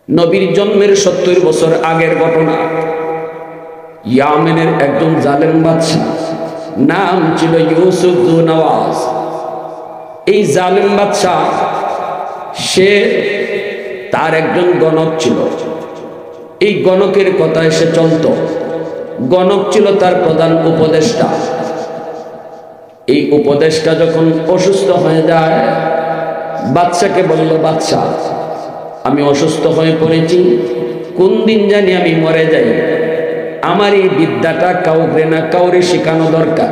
নবীর জন্মের 70 বছর আগের ঘটনা। ইয়ামেনের একজন জালেম বাদশা, নাম ছিল ইউসুফ যু নওয়াজ। এই জালেম বাদশা, সে তার একজন গণক ছিল। এই গণকের কথায় সে চলত। গণক ছিল তার প্রধান উপদেষ্টা। এই উপদেষ্টা যখন অসুস্থ হয়ে যায়, বাদশাকে বলল, বাদশা, আমি অসুস্থ হয়ে পড়েছি, কোন দিন জানি আমি মরে যাই। আমার এই বিদ্যাটা কাউকে না কাউরে শেখানো দরকার।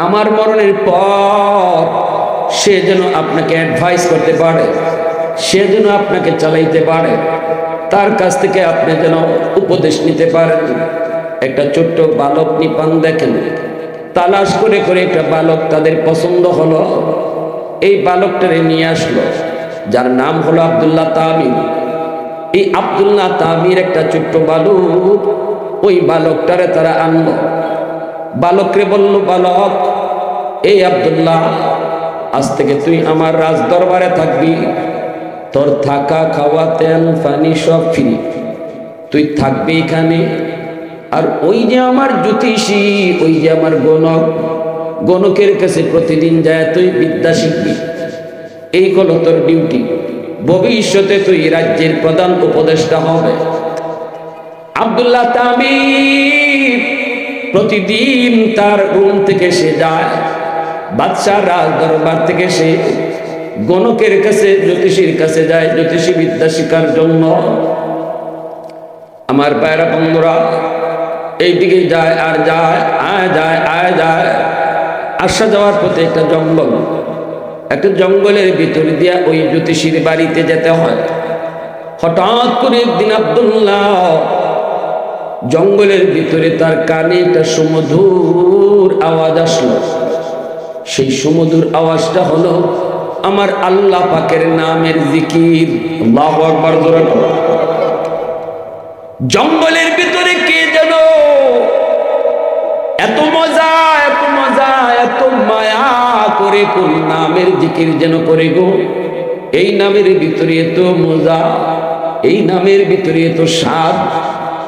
আমার মরণের পর সে যেন আপনাকে অ্যাডভাইস করতে পারে, সে যেন আপনাকে চালাইতে পারে, তার কাছ থেকে আপনি যেন উপদেশ নিতে পারেন। একটা ছোট্ট বালক নিপান দেখেন, তালাশ করে করে একটা বালক তাদের পছন্দ হলো। এই বালকটারে নিয়ে আসলো, যার নাম হলো আব্দুল্লাহ তামির। এই আব্দুল্লাহ তামির একটা ছোট্ট বালক, ওই বালকটারে তারা আনলো। বালকরে বলল, বালক, এই আব্দুল্লাহ, আজ থেকে তুই আমার রাজ দরবারে থাকবি। তোর থাকা, খাওয়া, তেল, পানি সব ফ্রি। তুই থাকবি এখানে। আর ওই যে আমার জ্যোতিষী, ওই যে আমার গণক, গণকের কাছে প্রতিদিন যায় তুই বিদ্যা শিখবি। এই হলো তোর ডিউটি। ভবিষ্যতে তুই রাজ্যের প্রধান উপদেষ্টা হবে। আব্দুল্লাহ তামির প্রতিদিন তার রুম থেকে সে যায়, বাদশাহ রাজ দরবার থেকে সে গণকের কাছে, জ্যোতিষীর কাছে যায় জ্যোতিষী বিদ্যা শিক্ষার জন্য। আমার পায়রা বন্ধুরা, এইদিকে যায় আর যায়, যায়। আসা যাওয়ার পথে একটা জঙ্গল, একটা জঙ্গলের ভিতর দিয়া ওই জ্যোতিষীর বাড়িতে যেতে হয়। হঠাৎ করে একদিন আব্দুল্লাহ জঙ্গলের ভিতরে তার কানে একটা সুমধুর আওয়াজ আসলো। সেই সুমধুর আওয়াজটা হলো আমার আল্লাহ পাকের নামের জিকির। আল্লাহু আকবার, জোরে বলো। জঙ্গলের ভিতরে কে যেন এত মজা, এত মজা, এত মায়া করে কোন নামের জিকির যেন করে গো। এই নামের ভিতরে এত মজা, এই নামের ভিতরে এত স্বাদ।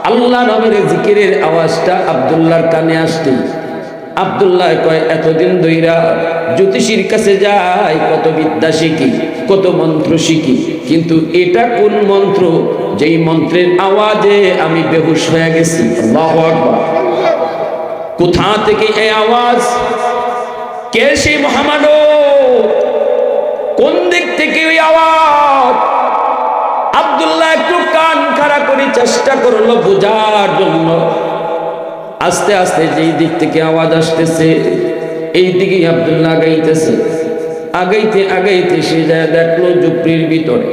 আল্লাহ নামের জিকিরের আওয়াজটা আব্দুল্লাহর কানে আসতে, আব্দুল্লাহ কয়, এতদিন ধইরা জ্যোতিষীর কাছে যাই, কত বিদ্যা শিখি, কত মন্ত্র শিখি, কিন্তু এটা কোন মন্ত্র যেই মন্ত্রের আওয়াজে আমি বেহুশ হয়ে গেছি। আল্লাহু আকবার। কোথা থেকে এই আওয়াজ? কে সেই মহামানব? কোন দিক থেকে ওই আওয়াজ? আব্দুল্লাহ একটু কান খাড়া করে চেষ্টা করলো বোঝার জন্য। আস্তে আস্তে যেই দিক থেকে আওয়াজ আসতেছে, এই দিকে আব্দুল্লাহ আগাইতেছে। আগাইতে আগাইতে সে যায় দেখলো ঝুপড়ির ভিতরে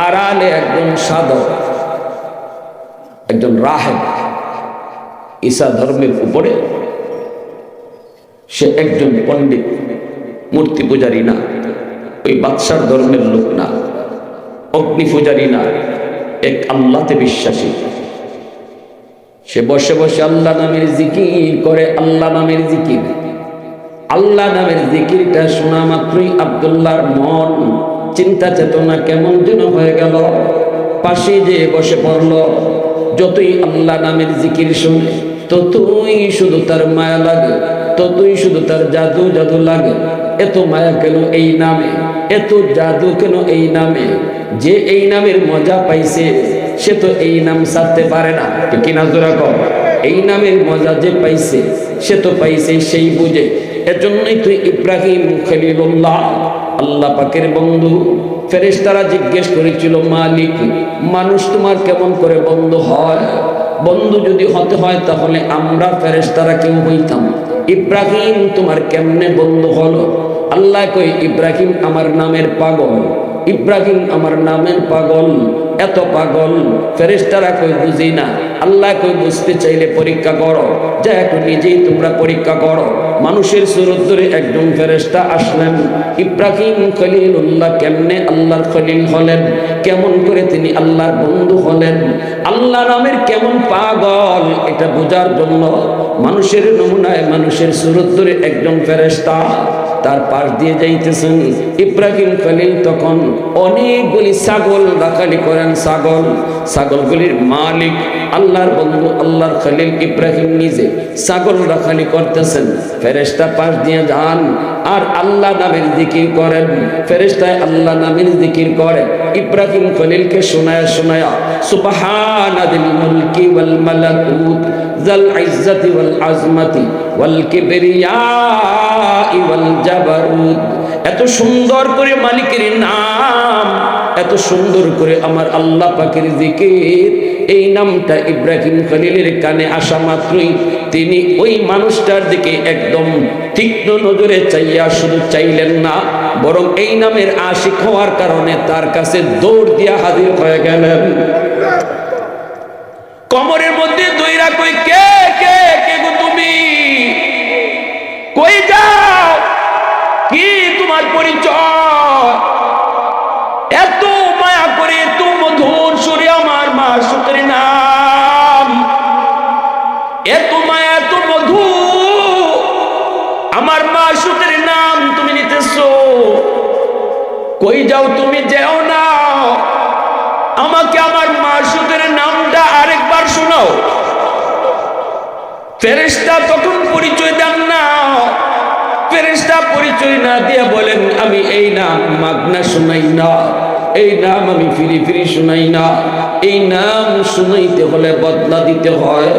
আড়ালে একজন সাধক, একজন রাহেব, ঈসা ধর্মের উপরে। সে একজন পণ্ডিত, মূর্তি পূজারী না, ওই বাদশার ধর্মের লোক না, অগ্নি পূজারী না, এক আল্লাহতে বিশ্বাসী। সে বসে বসে আল্লাহ নামের জিকির করে। আল্লাহ নামের জিকির, আল্লাহ নামের জিকিরটা শোনা মাত্রই আব্দুল্লাহর মন, চিন্তা চেতনা কেমন যেন হয়ে গেল। পাশে যে বসে পড়ল। যতই আল্লাহ নামের জিকির শুনে ততই শুধু তার মায়া লাগে, ততই শুধু তার জাদু জাদু লাগে। এত মায়া কেন এই নামে, এত জাদু কেন এই নামে? যে এই নামের মজা পাইছে সে তো এই নাম ছাড়তে পারে না, ঠিক কিনা জোরা কর? এই নামের মজা যে পাইছে সে তো পাইছে সেই বুঝে। এজন্যই তুই ইব্রাহিম খলিলুল্লাহ, আল্লাহ পাকের বন্ধু। ফেরেশতারা জিজ্ঞেস করেছিল, মালিক, মানুষ তোমার কেমন করে বন্ধু হয়? বন্ধু যদি হতে হয় তাহলে আমরা ফেরেশতারা কেউ হইতাম। ইব্রাহিম তোমার কেমনে বন্ধু হলো? আল্লাহ কই, ইব্রাহিম আমার নামের পাগল, ইব্রাহিম আমার নামের পাগল, এত পাগল ফেরেশতারা কই বুঝি না। আল্লাহ কই, বুঝতে চাইলে পরীক্ষা করো, যা একটু নিজেই তোমরা পরীক্ষা করো। মানুষের সুরত ধরে একজন ফেরেশতা আসলেন। ইব্রাহিম খলিলুল্লাহ কেমনে আল্লাহর খলিল হলেন? কেমন করে তিনি আল্লাহর বন্ধু হলেন? আল্লাহ নামের কেমন পাগল, এটা বোঝার জন্য মানুষের নমুনায়, মানুষের সুরত ধরে একজন ফেরেশতা তার পাশ দিয়ে যাইতেছেন। ইব্রাহিম খলিল তখন অনেকগুলি ছাগল রাখালি করেন। ছাগলগুলির মালিক আল্লাহর বন্ধু আল্লাহর খলিল ইব্রাহিম নিজে ছাগল রাখালি করতেছেন। ফেরেশতা পাশ দিয়ে যান আর আল্লাহ নামের জিকির করেন। ফেরেশতায় আল্লাহ নামের জিকির করে ইব্রাহিম খলিলকে শোনায়া সুবহানাল মুলকি ওয়াল মালাকুত যাল ইজ্জতি ওয়াল আজমাতি ওয়াল কিবরিয়াই ওয়াল জাবারুত। এত সুন্দর করে মালিকের নাম, এত সুন্দর করে আমার আল্লাহ পাকের জিকির, এই নামটা ইব্রাহিম খলিলের কানে আসা মাত্রই তিনি ওই মানুষটার দিকে একদম তীক্ষ্ণ নজরে চাইয়া শুধু চাইলেন না, বরং এই নামের আশিক হওয়ার কারণে তার কাছে দৌড় দিয়া হাজির হয়ে গেলেন। কোমরের মধ্যে দইরা কই কে কে কে গো তুমি, কই যাও, কি তোমার পরিচয়? এত মায়া করে এত মধুর সুরে আমার মাশূকের নাম, এত মায়া এত মধু আমার মাশূকের নাম তুমি নিতেছো, কই যাও তুমি? যেও না, আমাকে আমার মাশূকের নামটা আরেকবার শোনাও। ফেরেশতা তখন পরিচয় দেন না। ফেরেশতা পরিচয় না দিয়ে বলেন আমি এই নাম মাগনা শুনাই না, এই নাম আমি ফিরি ফিরি শুনাই না, এই নাম শুনাইতে হলে বদলা দিতে হয়।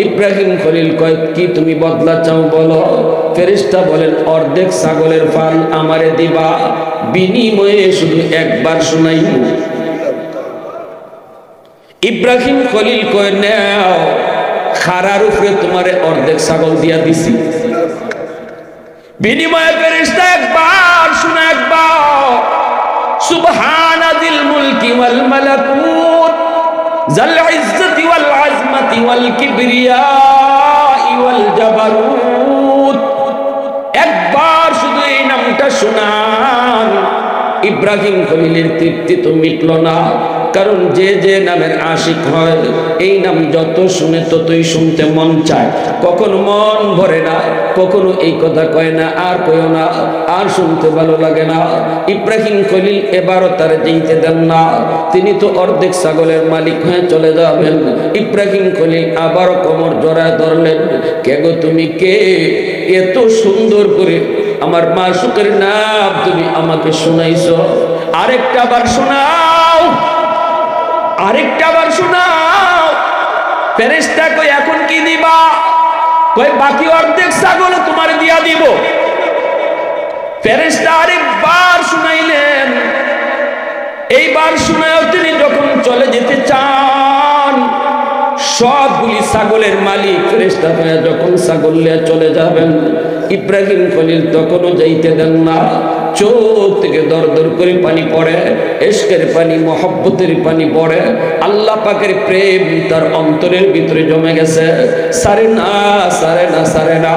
ইব্রাহিম খলিল কয় কি তুমি বদলা চাও বলো? ফেরেশতা বলেন অর্ধেক ছাগলের ফাল আমারে দিবা, বিনিময়ে শুধু একবার শুনাই। ইব্রাহিম খলিল কয় নাও, খারার উপরে তোমারে অর্ধেক ছাগল দিয়া দিছি, বিনিময়ে ফেরেশতা একবার শুনে একবার সুবহানাল মুলকি ওয়াল মালাকুত যাল ইজ্জতি ওয়াল আজমাতি ওয়াল কিবরিয়াই ওয়াল জাবারুত, একবার শুধু এই নামটা শোনান। ইব্রাহিম খলিলের তৃপ্তি তো মিটল না, কারণ যে যে নামের আশিক হয় এই নাম যত শুনে ততই শুনতে মন চায়। কখনো মন ভরে না, কখনো এই কথা কয় না আর কয়ও না, আর শুনতে ভালো লাগে না। ইব্রাহিম খলিল এবারও তার যেতে দেন না, তিনি তো অর্ধেক ছাগলের মালিক হয়ে চলে যাবেন। ইব্রাহিম খলিল আবারও কোমর জড়ায় ধরলেন, কে গো তুমি কে? এত সুন্দর করে আমার মাশূকের নাম তুমি আমাকে শোনাইছো, আরেকটা বার শোনাও, আরেকটা বার শোনাও। ফেরেশতা কই এখন কি দিবা? কই বাকি অর্ধেক ছাগল তোমার দিয়া দিব। ফেরেশতা আরেকবার শুনাইলেন। এইবার শুনাও তিনি যখন চলে যেতে চান, সবগুলি ছাগলের মালিক ফেরেশতা হয়ে যখন ছাগল নিয়ে চলে যাবেন, ইব্রাহিম খলিল তখনও যাইতে দেন না। চোখ থেকে দর দর করে পানি পড়ে, ইশকের পানি, মহব্বতের পানি পড়ে। আল্লাহ পাকের প্রেম তার অন্তরের ভিতরে জমে গেছে। সারে না সারে না সারে না,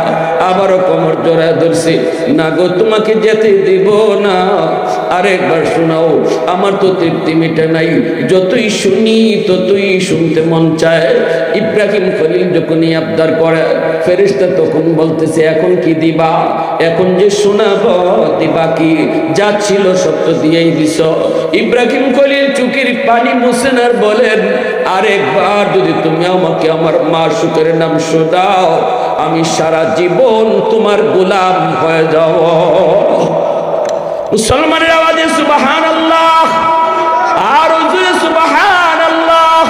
আবারও কোমর জড়ায় ধরছি, না গো তোমাকে যেতে দিব না, আরেকবার শোনাও, আমার তো তৃপ্তি মিটে নাই, যতই শুনি ততই শুনতে মন চায়। ইব্রাহিম খলিল যখনই আবদার করে, ফেরেশতা তখন বলতেছে এখন কি দিবা? এখন যে শোনাবো দিবা কি? যা ছিল সত্য দিয়েই দিছ। ইব্রাহিম খলিল চোখের পানি মুছেন আর বলেন আরেকবার যদি তুমি আমাকে আমার মাশূকের নাম শোনাও, আমি সারা জীবন তোমার গোলাম হয়ে যাব। মুসলমানের আওয়াজে সুবহানাল্লাহ, আর জোরে সুবহানাল্লাহ।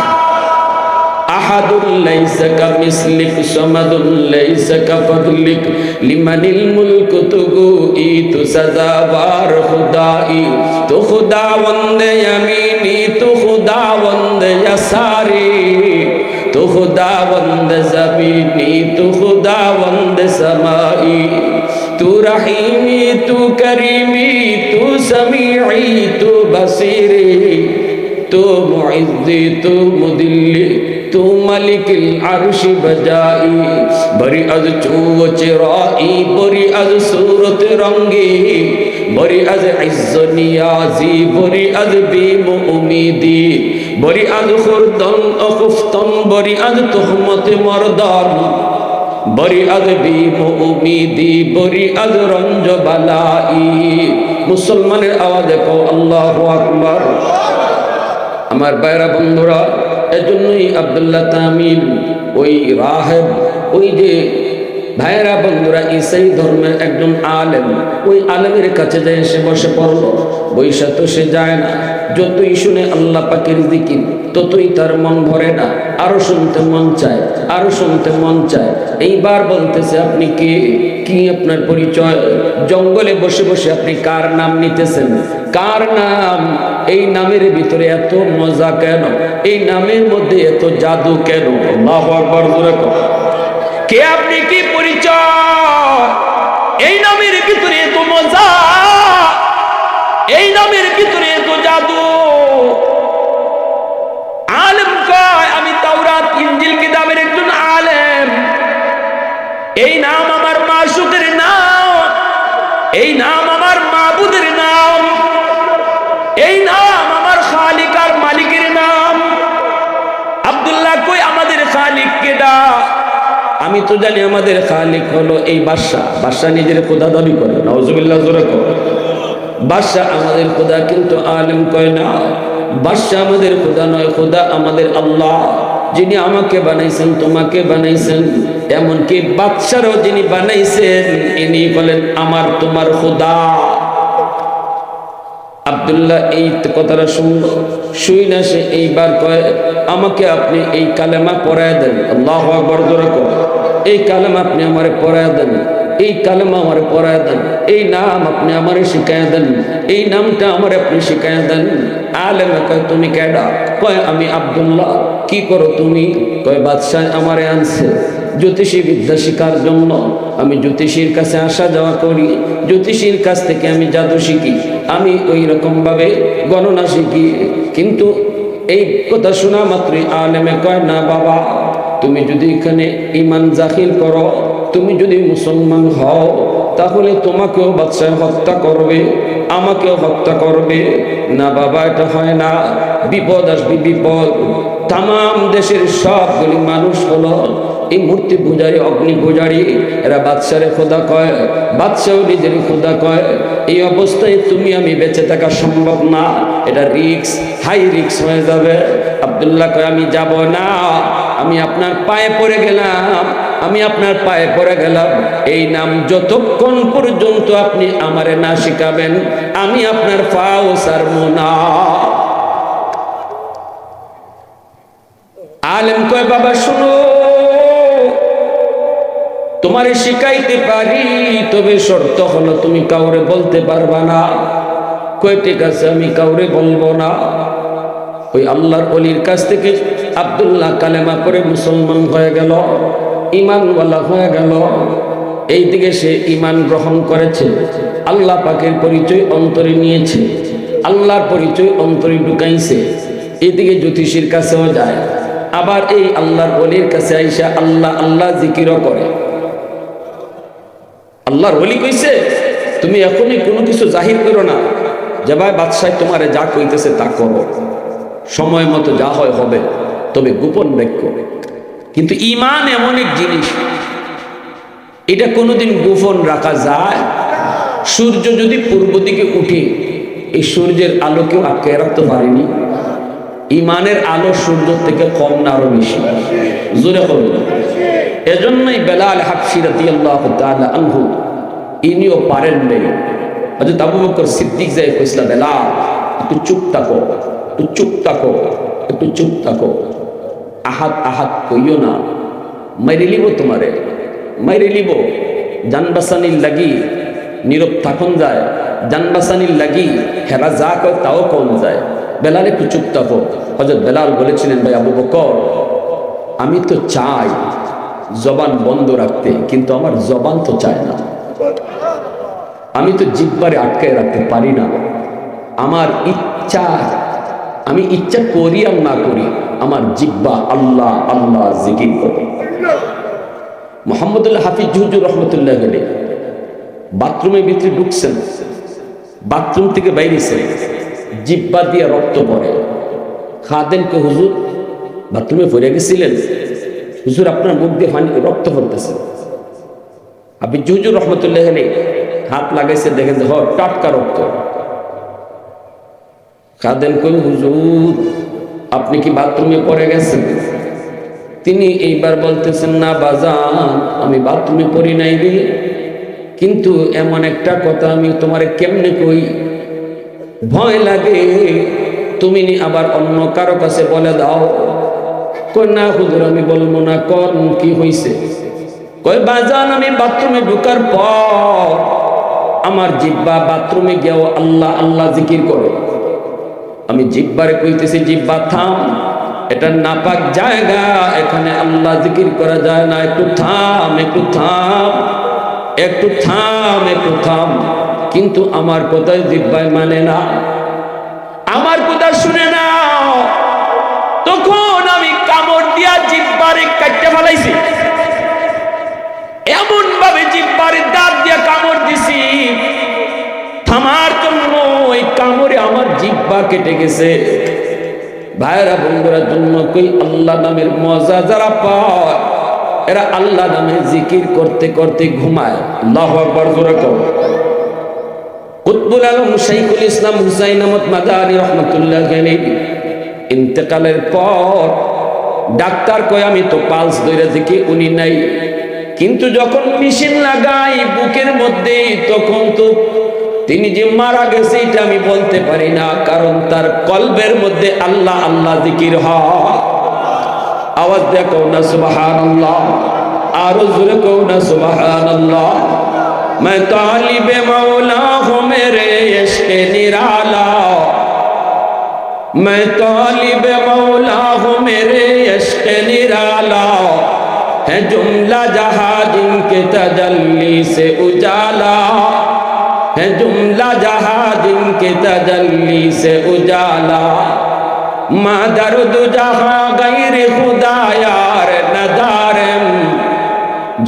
আহাদুল লাইসা কামিসলিক সামাদুল লাইসা কাফাদলিক লিমানিল মুলকু তুগুই তু সাজাবার খুদাই, তু খুদাওয়ান্দে ইয়ামিনি তু খুদাওয়ান্দে ইয়াসারি, তু খুদাওয়ান্দে জমিনি তু খুদাওয়ান্দে সামাই, তু রহিমি তু করিমি তু সমিঈ তু বসিরি, তু মুইজ্জি তু মুদিল্লি তু মালিকিল আরশি বজাই, বরি আজ চুচ রাই বরি আজ সুরত রঙ্গি, বরি আজ ইজ্জ নিয়াজি বরি আজ বিম উমিদি, বরি আজ খুরদন অখুফতন বরি আজ তুহমত মরদান, বরি আজ বিম উমিদি বরি আজ রঞ্জ বালাই। মুসলমানের আওয়াজে কও আল্লাহু আকবার। আমার ভাইরা বন্ধুরা, এজন্যই আব্দুল্লাহ তামিল ওই রাহেব, ওই যে ভাইরা বন্ধুরা ঈসাই ধর্মের একজন আলেম, ওই আলেমের কাছে যায় এসে বসে পড়ল। বৈশা তো সে যায় না, যতই শুনে আল্লাহ পাকের জিকির ততই তার মন ভরে না, আরো শুনতে মন চায়, আরো শুনতে মন চায়। এইবার বলতেছে আপনি কে, কি আপনার পরিচয়? জঙ্গলে বসে বসে আপনি কার নাম নিতেছেন? কার নাম? এই নামের ভিতরে এত মজা কেন? এই নামের মধ্যে এত জাদু কেন? আল্লাহু আকবার জোরে কও। কে আপনি, কি পরিচয়? এই নামের ভিতরে এত মজা, এই নামের ভিতরে এত জাদু। আলেম কয় আমি তাওরাত ইনজিল কিতাবের একজন আলেম। এই নাম আমার মাশুকের নাম, এই নাম আমার মাবুদের নাম, এই নাম আমার খালিক আর মালিকের নাম। আব্দুল্লাহ কই আমাদের খালিক কেডা? আমি তো জানি আমাদের খালিক হলো এই বাদশা। বাদশা নিজের খোদা দাবি করে, নাউজুবিল্লাহ জোরে কও। বাদশা আমাদের খোদা, কিন্তু আলেম কয় না বাদশা আমাদের খোদা নয়, খোদা আমাদের আল্লাহ, যিনি আমাকে বানাইছেন, তোমাকে বানাইছেন, এমনকি বাদশারও যিনি বানাইছেন ইনি বলেন আমার তোমার খোদা। আব্দুল্লাহ এই কথাটা শুনল, শুই না সে এইবার কয় আমাকে আপনি এই কালেমা পড়ায় দেন। আল্লাহু আকবার জোরে কও। এই কালেমা আপনি আমারে পড়ায় দেন, এই কালেমা আমারে পড়ায় দেন, এই নাম আপনি আমারে শিখায় দেন, এই নামটা আমারে আপনি শিখায় দেন। আলেমে কয় তুমি কেডা? কয় আমি আব্দুল্লাহ। কি করো তুমি? কয় বাদশাহ আমারে আনছে জ্যোতিষী বিদ্যা শিখার জন্য। আমি জ্যোতিষীর কাছে আসা যাওয়া করি, জ্যোতিষীর কাছ থেকে আমি জাদু শিখি, আমি ওই রকম ভাবে গণনা শিখি। কিন্তু এই কথা শোনা মাত্রই আলেমে কয় না বাবা, তুমি যদি এখানে ঈমান জাহির করো, তুমি যদি মুসলমান হও, তাহলে তোমাকেও বাদশাহ হত্যা করবে, আমাকেও হত্যা করবে। না বাবা, এটা হয় না, বিপদ আসবে বিপদ। তাম দেশের সবগুলি মানুষ হলো এই মূর্তি পূজারী, অগ্নি পূজারী, এরা বাদশারে খোদা কয়, বাদশাও নিজের খোদা কয়। এই অবস্থায় তুমি আমি বেঁচে থাকা সম্ভব না, এটা রিক্স, হাই রিক্স হয়ে যাবে। আব্দুল্লাহ কয় আমি যাব না, আমি আপনার পায়ে পড়ে গেলাম, আমি আপনার পায়ে পড়ে গেলাম। এই নাম যতক্ষণ পর্যন্ত আপনি আমারে না শিখাবেন, আমি আপনার পাও ছাড়বো না। আলেম কয় বাবা শুনো, তোমারে শিখাইতে পারি, তবে শর্ত হলো তুমি কাউরে বলতে পারবা না। কয় ঠিক আছে, আমি কাউরে বলবো না। ওই আল্লাহর ওলির কাছ থেকে আব্দুল্লাহ কালেমা করে মুসলমান হয়ে গেল, ঈমানওয়ালা হয়ে গেল। এইদিকে সে ঈমান গ্রহণ করেছে, আল্লাহ পাকের পরিচয় অন্তরে নিয়েছে, আল্লাহর পরিচয় অন্তরে ঢুকাইছে। এইদিকে জ্যোতিষীর কাছেও যায়, আবার এই আল্লাহর ওলির কাছে আইসা আল্লাহ আল্লাহ জিকিরও করে। আল্লাহর ওলি কইছে তুমি এখনই কোনো কিছু জাহির করো না, যে ভাই বাদশাহ তোমারে যা কইতেছে তা করো, সময় মতো যা হয় হবে, তবে গোপন রেখো। কিন্তু ঈমান এমন এক জিনিস, এটা কোনোদিন গোপন রাখা যায়? সূর্য যদি পূর্ব দিকে উঠে, এই সূর্যের আলোকেও আটকে রাখতে পারেনি। ঈমানের আলো সূর্য থেকে কম না আরো বেশি? জোরে হবে। এজন্যই বেলাল হাবশী রাদিয়াল্লাহু তাআলা আনহু ইনিও পারেন নাই। হযরত আবু বকর সিদ্দিক যাই কইছিল বেলাল একটু চুপ থাকো, একটু চুপ থাকো, একটু চুপ থাকো, আহাত আহাত কইও না, মাইরে লিব তোমারে, মাইরে লিব। জানবাসানির লাগি নীরব থাকুন যায়, জানবাসানির লাগি হেরা যা কয় তাও কম যায়। বেলাল একটু চুপ থাকো। হযরত বেলাল বলেছিলেন ভাই আবু বকর, আমি তো চাই জবান বন্ধ রাখতে, কিন্তু আমার জবান তো চায় না। আমি তো জিহ্বারে আটকায় রাখতে পারি না। আমার ইচ্ছা, আমি ইচ্ছা করি আর না করি, আমার জিহ্বা আল্লাহ আল্লাহ জিকির করে। মুহাম্মদুল্লাহ হাফিজ হুজুর রহমতুল্লাহ গেলে বাথরুমের ভিতরে ঢুকছেন, বাথরুম থেকে বাইরেছেন, জিহ্বা দিয়ে রক্ত পড়ে। খাদেন কে হুজুর বাথরুমে পড়ে গেছিলেন? হুজুর আপনার মুখ দিয়ে রক্ত পড়তেছে। আপনি হুজুর রহমতুল্লাহ আলাইহি হাত লাগাইছে, দেখেন যে টাটকা রক্ত। খাদেম কই হুজুর আপনি কি বাথরুমে পড়ে গেছেন? তিনি এইবার বলতেছেন না বাজান, আমি বাথরুমে পড়ি নাই রে, কিন্তু এমন একটা কথা আমি তোমারে কেমনে কই, ভয় লাগে, তুমি আবার অন্য কারো কাছে বলে দাও। কই না হুজুর আমি বলবো না। কোন কি হইছে? কই বাজান আমি বাথরুমে ঢোকার পর আমার জিহ্বা বাথরুমে গিয়েও আল্লাহ আল্লাহ জিকির করে। আমি জিহ্বারে কইতেছি জিহ্বা থাম, এটা নাপাক জায়গা, এখানে আল্লাহ জিকির করা যায় না, একটু থাম একটু থাম একটু থাম একটু থাম। কিন্তু আমার কথায় জিহ্বায় মানে না, আমার কথা শুনে না। তখন আমি কামড় দিয়া জিহ্বারে কাটতে ফেলাইছি, এমন ভাবে জিহ্বারে দাঁত দিয়া কামড় দিছি, থামার জন্য ওই কামড়ে আমার জিহ্বা কেটে গেছে। ভাইরা বন্ধুরা জন্য কই আল্লাহ নামের মজা যারা পায় এরা আল্লাহ নামে জিকির করতে করতে ঘুমায়। আল্লাহু আকবার জোরে কও। কুতবুল আলম শাইখুল ইসলাম হুসাইন আহমদ মাদানী রহমতুল্লাহ আলাইহি ইন্তেকালের পর ডাক্তার কয় আমি তো পালস ধরে দেখি উনি নাই, কিন্তু যখন মেশিন লাগাই বুকের মধ্যে তখন তো তিনি যে মারা গেছে এটা আমি বলতে পারি না, কারণ তার কলবের মধ্যে আল্লাহ আল্লাহ জিকির হয়। আওয়াজ দিয়ে কও না সুবহানাল্লাহ, আরো জোরে কও না সুবহানাল্লাহ। मैं तालिब मौला हूँ मेरे इश्क़ निराला, मैं तालिब मौला हूँ मेरे इश्क़ निराला, है जुमला जहाँ जिनके तजल्ली से उजाला, है जुमला जहाँ जिनके तजल्ली से उजाला, माँ दर्द जहाँ गैर खुदा यार नदारम,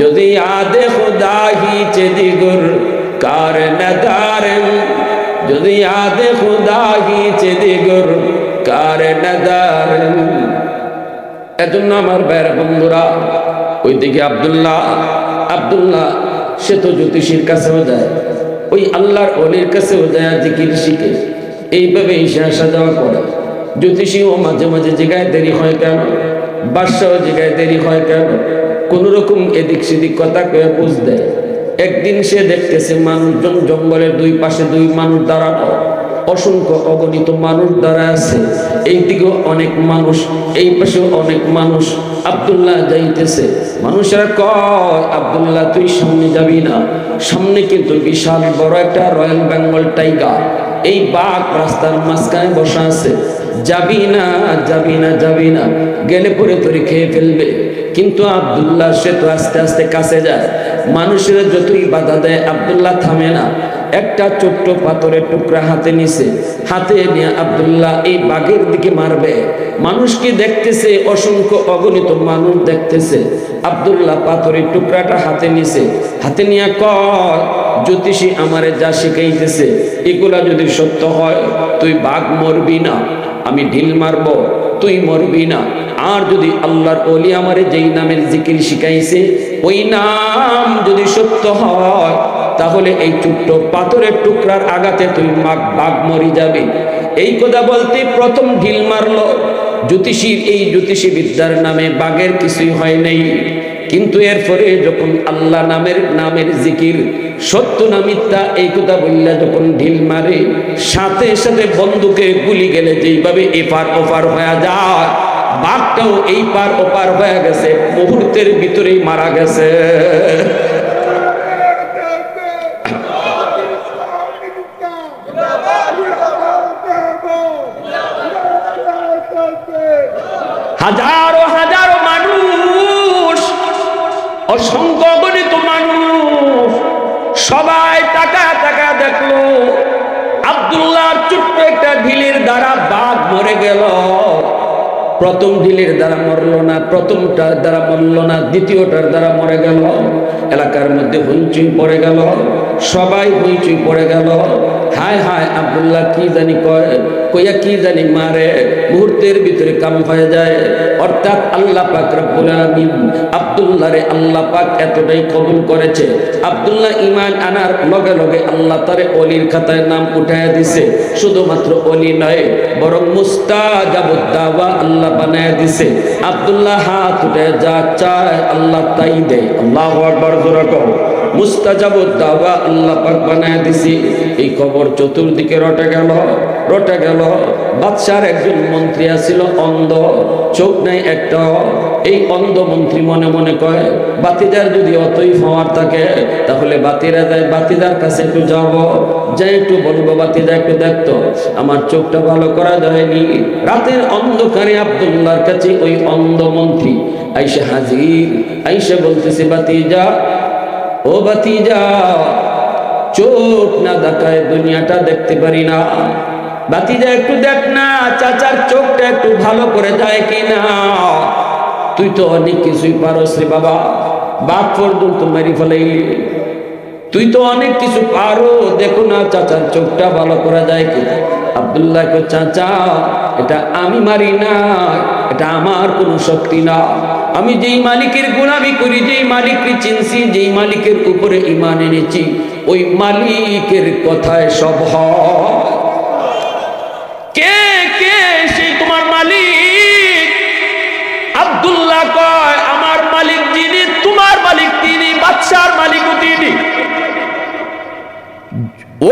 যদি আদে খুদা হিচে দিগুর কার নদারম, যদি আদে খুদা হিচে দিগুর কার নদারম। এজন্য আমার ভাইয়ের বন্ধুরা ওইদিকে আব্দুল্লাহ সে তো জ্যোতিষীর কাছেও যায়, ওই আল্লাহর ওলির কাছেও যায় জিকির শিখে, এইভাবে এসে আসা যাওয়া করে। জ্যোতিষীও মাঝে মাঝে জায়গায় দেরি হয় কেন, বাদশাও জায়গায় দেরি হয় কেন, কোন রকম এদিক সেদিক কথা কয়ে বুঝ দেয়। একদিন সে দেখতেছে মানুষজন জঙ্গলের দুই পাশে দুই মানুষ দাঁড়ানো, অসংখ্য অগণিত মানুষ দাঁড়া আছে, এইদিকেও অনেক মানুষ এই পাশেও অনেক মানুষ। আব্দুল্লাহ যাইতেছে, মানুষেরা কয় আব্দুল্লাহ তুই সামনে যাবি না, সামনে কিন্তু বিশাল বড় একটা রয়্যাল বেঙ্গল টাইগার, এই বাঘ রাস্তার মাঝখানে বসা আছে, যাবি না যাবি না যাবি না, গেলে পরে তোরে খেয়ে ফেলবে। কিন্তু আব্দুল্লাহ সে তো আস্তে আস্তে কাছে যায়, মানুষেরা যতই বাধা দেয় আব্দুল্লাহ থামে না। একটা ছোট্ট পাথরের টুকরা হাতে নিছে, হাতে নিয়ে আব্দুল্লাহ এই বাঘের দিকে মারবে। মানুষকে দেখতেছে, অসংখ্য অগণিত মানুষ দেখতেছে। আব্দুল্লাহ পাথরের টুকরাটা হাতে নিছে, হাতে নিয়ে কয় জ্যোতিষী আমারে যা শিখাইতেছে এগুলা যদি সত্য হয় তুই বাঘ মরবি না, আমি ঢিল মারব, তুই মরবি না। আর যদি আল্লাহর ওলি আমারে যেই নামের জিকির শিখাইছে ওই নাম যদি সত্য হয় তাহলে এই ছোট্ট পাথরের টুকরার আঘাতে তুই বাঘ মরি যাবে। এই কথা বলতে প্রথম ঢিল মারল জ্যোতিষীর। এই জ্যোতিষী বিদ্যার নামে বাঘের কিছুই হয় নাই, কিন্তু এরপরে যখন আল্লাহ নামের জিকির সত্য না মিথ্যা এই কথা বললে যখন ঢিল মারে, সাথে সাথে বন্দুকের গুলি গেলে যেইভাবে এপার ওপার হয়ে যায়, বাঘটাও এই পার ওপার হয়ে গেছে, মুহূর্তের ভিতরেই মারা গেছে। হাজারো হাজারো মানুষ, অসংখ্য গণিত মানুষ সবাই টাকা টাকা দেখলো আব্দুল্লাহর ছোট্ট একটা ঢিলের দ্বারা বাঘ মরে গেল। প্রথম ঢিলের দ্বারা মরল না, প্রথমটার দ্বারা মরল না, দ্বিতীয়টার দ্বারা মরে গেল। এলাকার মধ্যে হইচই পড়ে গেল, সবাই হইচই পড়ে গেল। হায় হায় আব্দুল্লাহ কি জানি কয়, কইয়া কি জানি মারে, মুহূর্তের ভিতরে কাম হয়ে যায়। অর্থাৎ আল্লাহ পাক রব্বুল আলামিন আব্দুল্লাহরে আল্লাহ পাক এতটাই কবুল করেছে, আব্দুল্লাহ ঈমান আনার লগে লগে আল্লাহ তারে ওলির খাতায় নাম উঠায় দিছে। শুধুমাত্র ওলি নয়, বরং মুস্তাজাবুদ দাওয়া আল্লাহ বানায় দিছে। আব্দুল্লাহ হাত উঠে যা চায় আল্লাহ তাই দেয়। আল্লাহু আকবার, জোরে কও। মুস্তাজাবুদ দাওয়া আল্লাহ পাক বানায় দিছি। এই খবর চতুর্দিকে রটে গেল। বাদশার একজন মন্ত্রী আছিল অন্ধ, চোখ নাই একটা। এই অন্ধ মন্ত্রী মনে মনে কয়, বাতিদার যদি অতই ফাওয়ার থাকে তাহলে বাতিদার কাছে একটু যাব, যাই একটু বলবো বাতিদা একটু দেখতো আমার চোখটা ভালো করা যায়নি। রাতের অন্ধকারে আব্দুল্লাহর কাছে ওই অন্ধ মন্ত্রী আইসা হাজির, আইসা বলতেছে, বাতিজা, ও বাতিজা, চোখ না দেখায় দুনিয়াটা দেখতে পারি না। বাতিজা একটু দেখ না, চাচার চোখটা একটু ভালো করে যায় কিনা। তুই তো অনেক কিছুই পারস রে বাবা, বাপ পর্যন্ত মেরি ফেলাইলি, তুই তো অনেক কিছু পারো, দেখো না চাচার চোখটা ভালো করা যায় কি। আব্দুল্লাহ কো, চাচা এটা আমি মারি না, এটা আমার কোনো শক্তি না। আমি যেই মালিকের গোলামি করি, যেই মালিককে চিনছি, যেই মালিকের উপরে ঈমান এনেছি, ওই মালিকের কথায় সব হয়। কে কে সেই তোমার মালিক? আব্দুল্লাহ কয়, আমার মালিক যিনি, তোমার মালিক তিনি, বাদশার মালিকও তিনি।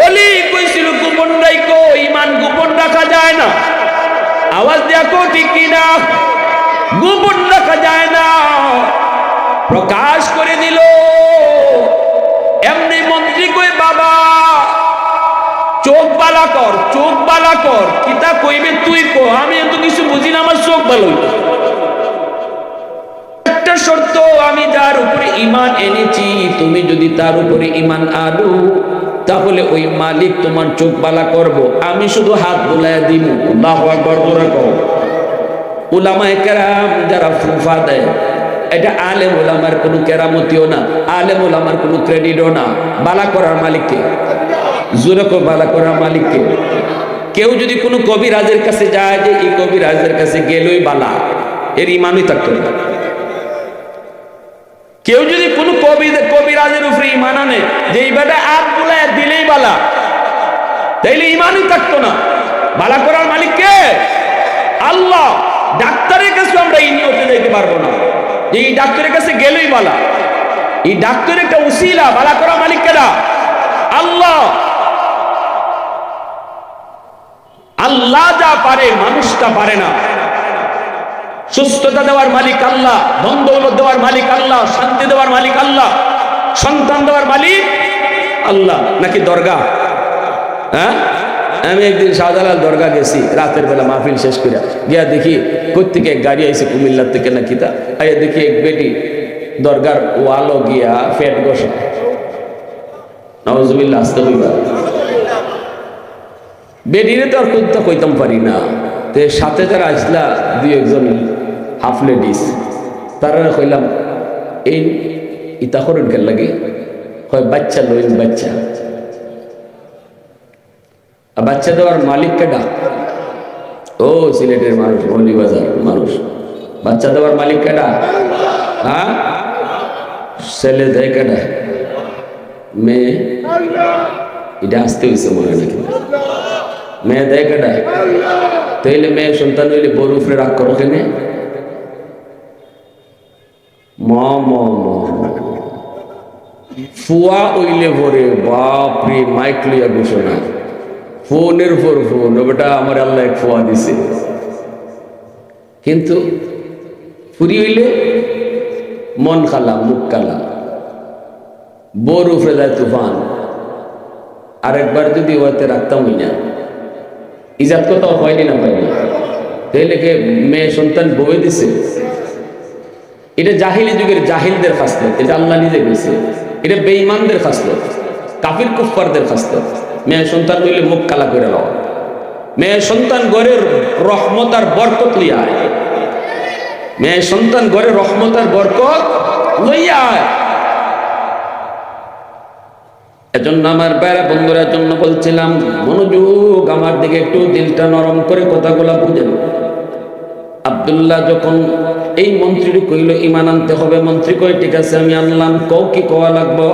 ওলি কইছিল গোপন রাখো, ঈমান গোপন রাখা যায় না। আওয়াজ দেখো ঠিক কিনা, গোপন রাখা যায় না, প্রকাশ করে দিল। এমনি মন্ত্রী কই, বাবা চোখ বালা কর, চোখ বালা কর। কিতা কইবে তুই কো, আমি এত কিছু বুঝি না, আমার চোখ ভালো। একটা শর্ত, আমি যার উপরে ঈমান এনেছি, তুমি যদি তার উপরে ঈমান আনো তাহলে ওই মালিক তোমার চোখ বালা করব, আমি শুধু হাত বুলাইয়া দিব। আল্লাহু আকবার, জোরে কও। উলামায়ে কেরাম যারা ফুফা দেয়, এটা আলেম উলামার কোনো কেরামতিও না, আলেম উলামার কোনো ক্রেডিটও না। বালা করার মালিককে, জোরে কও, বালা করার মালিককে। কেউ যদি কোনো কবিরাজের কাছে যায় যে এই কবিরাজের কাছে গেলই বালা, এর ঈমানই থাকতো না। কেউ যদি কোনো কবিরাজের উপরে ঈমান আনে যে এই বেটা হাত বুলাইয়া দিলেই বালা, তাইলে ঈমানই থাকতো না। বালা করার মালিক কে? আল্লাহ। ডাক্তারের কাছে আমরা এই নিয়তে যেতে পারবো না যে এই ডাক্তারের কাছে গেলেই বালা। এই ডাক্তার একটা উসিলা, বালা করার মালিক কেডা? আল্লাহ। আল্লাহ যা পারে মানুষটা পারে না। সুস্থতা দেওয়ার মালিক আল্লাহ, ধন দৌলত দেওয়ার মালিক আল্লাহ, শান্তি দেওয়ার মালিক আল্লাহ, সন্তান দেওয়ার মালিক আল্লাহ। নাকি দরগা? হ্যাঁ, আমি একদিন শাহজালাল দরগা গেছি, রাতের বেলা মাহফিল শেষ করে গিয়া দেখি কোত্থেকে এক গাড়ি আইছে কুমিল্লার থেকে না কিতা, আইয়া দেখি এক বেটি দরগার ওয়ালও গিয়া ফেট বসে। নাউজুবিল্লাহ, আস্তাগফিরুল্লাহ। বেটিরে তো আর কোনটা কইতাম পারি না, তো সাথে যারা আসলা দুই একজন হাফ লেডিস, তারা কইলাম এই ইতা করেন কেন লাগে? হয় বাচ্চা লইন, বাচ্চা। বাচ্চা দেওয়ার মালিক কেডা? ও সিলেটের মানুষ, মৌলিবাজার মানুষ। বাচ্চা দেওয়ার মালিক কেডা? হ্যাঁ, ছেলে দেয় কেডা? মেয়ে। এটা আসতে হয়েছে মনে হয় নাকি? মেয়ে দেয় কেডা? তাইলে মেয়ে সন্তান হইলে বড় উপরে রাগ করো কেনে? ফুয়া ওইলে ভরে, বাপরে মাইক লইয়া ঘোষণা, ফোনের পর ফোন, ওটা আমার আল্লাহ এক ফুয়া দিছে। কিন্তু ফুরি হইলে মন খালা, মুখ কালা, বড় উপরে যায় তুফান। আরেকবার যদি ওতে রাখতাম না, ইজাত কোথাও হয়নি না পাইনি, তাইলে কে মেয়ে সন্তান বয়ে দিছে। এটা জাহিলি যুগের জাহিলদের খাসলত, এটা আল্লাহ নিজে গেছে। এটা বেঈমানদের খাসলত, কাফির কুফফারদের খাসলত। মেয়ে সন্তান হইলে মুখ কালা করে লও। মেয়ে সন্তান ঘরের রহমত আর বরকত লইয়া আয়। মেয়ে সন্তান ঘরে রহমত আর বরকত লইয়া আয়। এজন্য আমার বাইরা বন্ধুরা জন্য বলছিলাম, মনোযোগ আমার দিকে একটু, দিলটা নরম করে কথাগুলা বুঝেন। আব্দুল্লাহ যখন এই মন্ত্রীর কইল ঈমান আনতে হবে, মন্ত্রী কই ঠিক আছে আমি আনলাম, কও কি কোয়া লাগবো?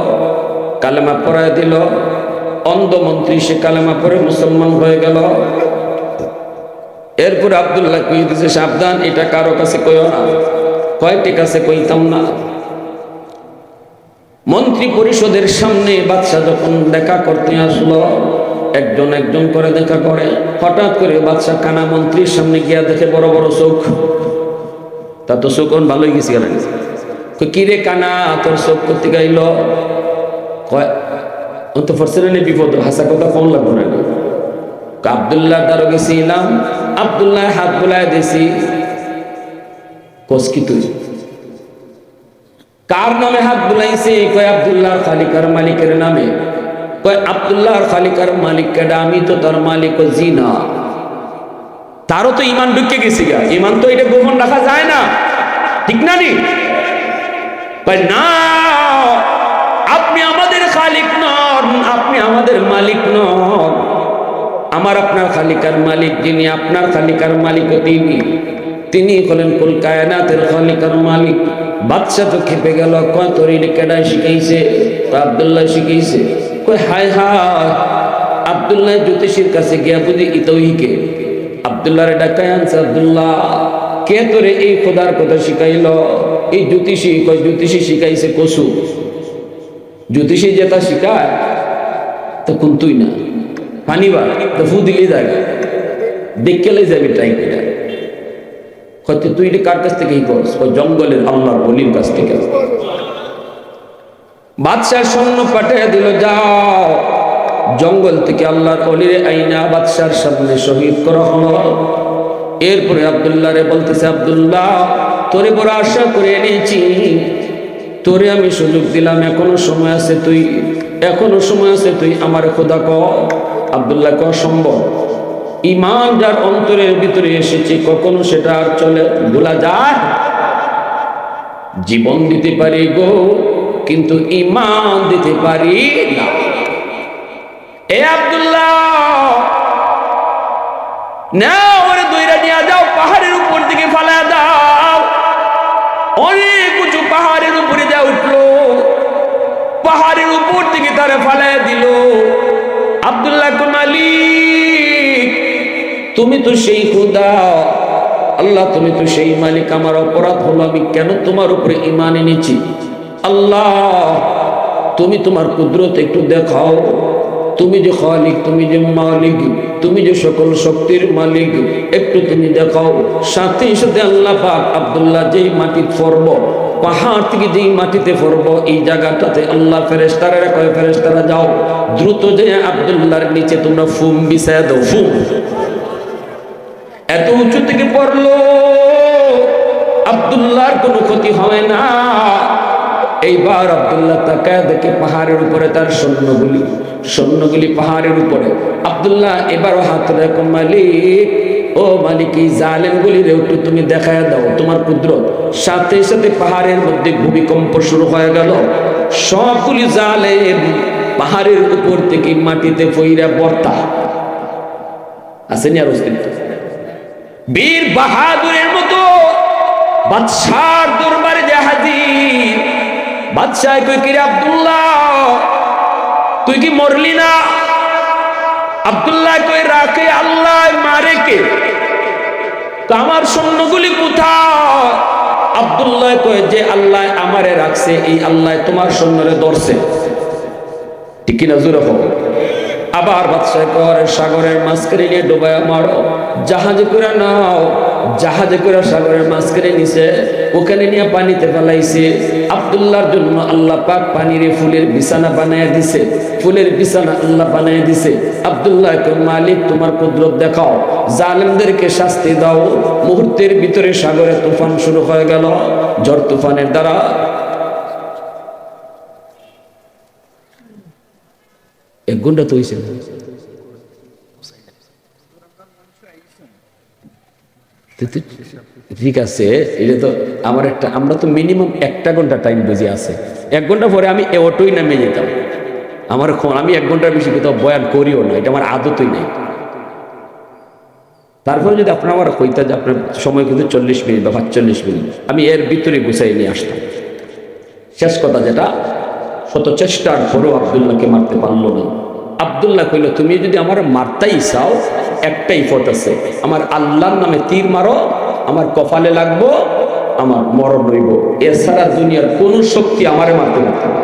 কালেমা পড়ায় দিল। অন্ধ মন্ত্রী সে কালেমা পড়ে মুসলমান হয়ে গেল। এরপর আব্দুল্লাহ কই দিছে সাবধান, এটা কারো কাছে কইও না। কয় ঠিক আছে কইতাম না। মন্ত্রী পরিষদের সামনে বাদশাহ যখন দেখা করতে আসলো, একজন একজন করে দেখা করে, হঠাৎ করে বাদশাহ কানা মন্ত্রীর সামনে গিয়া দেখে বড় বড় চোখ। তা তো চোখ ভালোই গেছি গেলেন। কিরে কানা তোর চোখ করতে গাইল? কয় তো ফরসেনে বিপদ, হাসা কথা কোন লাগবো না। আব্দুল্লাহ দ্বারা গেছিলাম, আব্দুল্লাহ হাত বোলায় দিছি। কসকি তুই কার নামে হাত বুলাইছে? কয় আব্দুল্লাহর খালিকার মালিকের নামে। কয় আব্দুল্লাহর খালিকার মালিক কেডা? আমি তো তার মালিক। জি না। তারও তো ইমান ঢুকে গেছি গা, ইমান তো এটা গোপন রাখা যায় না, ঠিক না নি? কয় না, আপনি আমাদের খালিক নন, আপনি আমাদের মালিক নন। আমার আপনার খালিকার মালিক যিনি, আপনার খালিকার মালিক তিনি হলেন কুল কায়নাতের খালিকার মালিক। বাদশা তো খেপে গেল। কয় তোর এটা কেডায় শিখাইছে? আব্দুল্লাহ শিখাইছে। কয় হায় হায়, আব্দুল্লাহ জ্যোতিষীর কাছে গিয়া বুঝি ইতৌহিকে আব্দুল্লাহরে ডাকায় আনছে। আব্দুল্লাহ কে তোরে এই খোদার কথা শিখাইল? এই জ্যোতিষী। কয় জ্যোতিষী শিখাইছে কসু। জ্যোতিষী যেটা শিখায় তখন তুই না পানিবা তো ফু দিলে যাবে, দেখলে যাবে ট্রাই করে। হয়তো তুই এটা কার কাছ থেকেই করস? জঙ্গলের আল্লাহর ওলির কাছ থেকে। বাদশাহ সৈন্য পাঠিয়ে দিল, যাও জঙ্গল থেকে আল্লাহর ওলির আইনা বাদশার সামনে শহীদ করা হলো। এরপরে আব্দুল্লাহ রে বলতেছে, আব্দুল্লাহ তোরে বড় আশা করে এনেছি, তোরে আমি সুযোগ দিলাম, এখনো সময় আছে, তুই আমার খোদা ক। আব্দুল্লাহ ক সম্ভব? ইমান যার অন্তরের ভিতরে এসেছে কখনো সেটা আর চলে ভোলা যায়? জীবন দিতে পারি গো, কিন্তু ইমান দিতে পারি না। এ আব্দুল্লাহ না, ওরে দইরা নিয়ে যাও, পাহাড়ের উপর দিকে ফালা দাও। অনেক উঁচু পাহাড়ের উপরে যা উঠলো, পাহাড়ের উপর থেকে তারা ফালায় দিল। আব্দুল্লাহ মালিক তুমি তো সেই খোদা, আল্লাহ তুমি তো সেই মালিক, আমার অপরাধ হলো আমি কেন তোমার উপরে ঈমান এনেছি। আল্লাহ তুমি তোমার কুদরত একটু দেখাও, তুমি যে খালিক, তুমি যে মালিক, তুমি যে সকল শক্তির মালিক, একটু তুমি দেখাও। সাথে সাথে আল্লাহ পাক আব্দুল্লাহ যেই মাটি ফরব, পাহাড় থেকে যেই মাটিতে ফরব, এই জায়গাটাতে আল্লাহ ফেরেশতারা কয়, ফেরেশতারা যাও দ্রুত যে আব্দুল্লাহর নিচে তোমরা ফুম বিছায়া দাও। ফুম এত উঁচু থেকে পড়লো, আব্দুল্লাহর কোনো ক্ষতি হয় না। এইবার আব্দুল্লাহ তাকায় দেখে পাহাড়ের উপরে তার সৈন্যগুলি পাহাড়ের উপরে। আব্দুল্লাহ এবারও হাত রেখো, মালিক ও মালিক এই জালেমগুলি রে একটু তুমি দেখায় দাও তোমার কুদরত। সাথে সাথে পাহাড়ের মধ্যে ভূমিকম্প শুরু হয়ে গেল। সবগুলি জালেম পাহাড়ের উপর থেকে মাটিতে পইরা বর্তা আসেনি আর অস্তিত্ব। বীর বাহাদুরের মতো বাদশার দরবারে যে হাজির। বাদশাহ কই, কিরে আব্দুল্লাহ তুই কি মরলি না? আব্দুল্লাহ কই, রাখে আল্লাহ মারে কে? তো আমার সৈন্যগুলি কোথায়? আব্দুল্লাহ কই, যে আল্লাহ আমারে রাখছে এই আল্লাহ তোমার সৈন্যরে ধরছে। ঠিক কিনা জোরে হোক। আবার বাদশাহ করে সাগরের মাঝখানে নিয়ে ডুবাইয়া মারো, জাহাজে করে নাও। জাহাজে করে সাগরের মাঝখানে নিছে, ওখানে নিয়ে পানিতে ফেলাইছে। আব্দুল্লাহর জন্য আল্লাহ পাক পানির ফুলের বিছানা বানায় দিছে, ফুলের বিছানা আল্লাহ বানায় দিছে। আব্দুল্লাহ কয়, মালিক তোমার কুদরত দেখাও, জালেমদেরকে শাস্তি দাও। মুহূর্তের ভিতরে সাগরে তুফান শুরু হয়ে গেল। ঝড় তুফানের দ্বারা এক ঘন্টা তো হয়েছে। ঠিক আছে, এটা তো আমার আমরা তো মিনিমাম 1 ঘন্টা টাইম বুঝে আছে। 1 ঘন্টা পরে আমি অটোই নামে যেতাম। আমার আমি 1 ঘন্টার বেশি কোথাও বয়ান করিও না, এটা আমার আদতই নেই। তারপরে যদি আপনার আমার কইতা যে আপনার সময় কিন্তু 40 মিনিট বা 45 মিনিট, আমি এর ভিতরে গুছাই নিয়ে আসতাম। শেষ কথা যেটা, শত চেষ্টার পরেও আব্দুল্লাহকে মারতে পারলো না। আব্দুল্লাহ কইল, তুমি যদি আমার মারতেই চাও, একটাই পথ আছে, আমার আল্লাহর নামে তীর মারো, আমার কপালে লাগবো, আমার মরণ হইব, এছাড়া দুনিয়ার কোন শক্তি আমারে মারতে পারত না।